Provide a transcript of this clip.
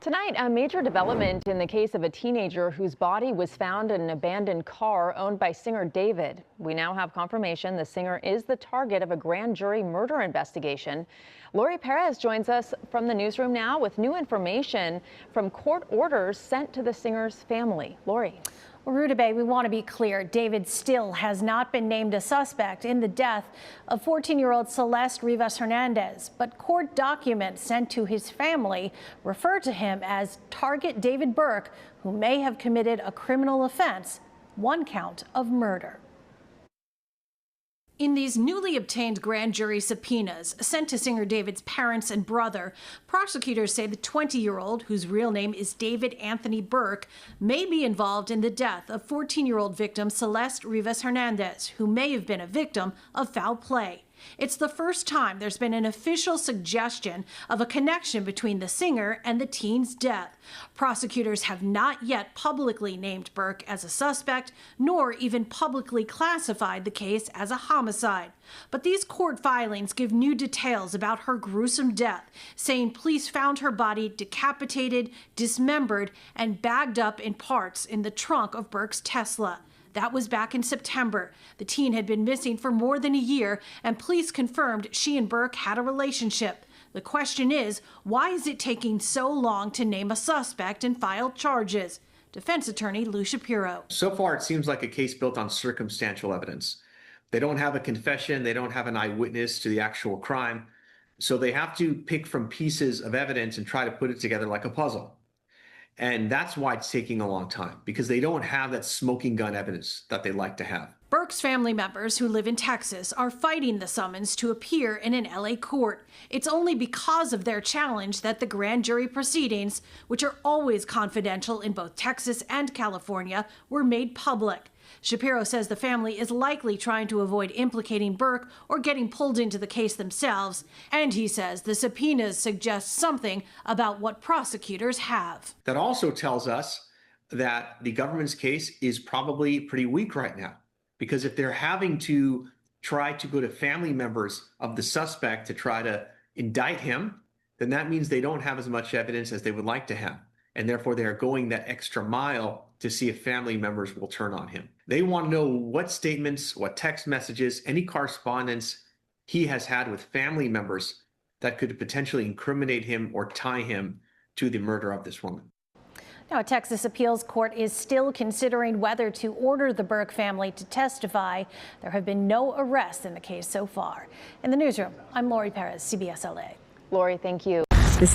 Tonight, a major development in the case of a teenager whose body was found in an abandoned car owned by singer David. We now have confirmation the singer is the target of a grand jury murder investigation. Lori Perez joins us from the newsroom now with new information from court orders sent to the singer's family. Lori. Well, Rutabaga, we want to be clear. David still has not been named a suspect in the death of 14-year-old Celeste Rivas Hernandez, but court documents sent to his family refer to him as Target David Burke, who may have committed a criminal offense, one count of murder. In these newly obtained grand jury subpoenas sent to singer David's parents and brother, prosecutors say the 20-year-old, whose real name is David Anthony Burke, may be involved in the death of 14-year-old victim Celeste Rivas Hernandez, who may have been a victim of foul play. It's the first time there's been an official suggestion of a connection between the singer and the teen's death. Prosecutors have not yet publicly named Burke as a suspect, nor even publicly classified the case as a homicide. But these court filings give new details about her gruesome death, saying police found her body decapitated, dismembered, and bagged up in parts in the trunk of Burke's Tesla. That was back in September. The teen had been missing for more than a year, and police confirmed she and Burke had a relationship. The question is, why is it taking so long to name a suspect and file charges? Defense attorney Lou Shapiro. So far, it seems like a case built on circumstantial evidence. They don't have a confession. They don't have an eyewitness to the actual crime. So they have to pick from pieces of evidence and try to put it together like a puzzle. And that's why it's taking a long time, because they don't have that smoking gun evidence that they like to have. Burke's family members who live in Texas are fighting the summons to appear in an LA court. It's only because of their challenge that the grand jury proceedings, which are always confidential in both Texas and California, were made public. Shapiro says the family is likely trying to avoid implicating Burke or getting pulled into the case themselves. And he says the subpoenas suggest something about what prosecutors have. That also tells us that the government's case is probably pretty weak right now, because if they're having to try to go to family members of the suspect to try to indict him, then that means they don't have as much evidence as they would like to have. And therefore, they are going that extra mile to see if family members will turn on him. They want to know what statements, what text messages, any correspondence he has had with family members that could potentially incriminate him or tie him to the murder of this woman. Now, a Texas appeals court is still considering whether to order the Burke family to testify. There have been no arrests in the case so far. In the newsroom, I'm Lori Perez, CBS LA. Lori, thank you.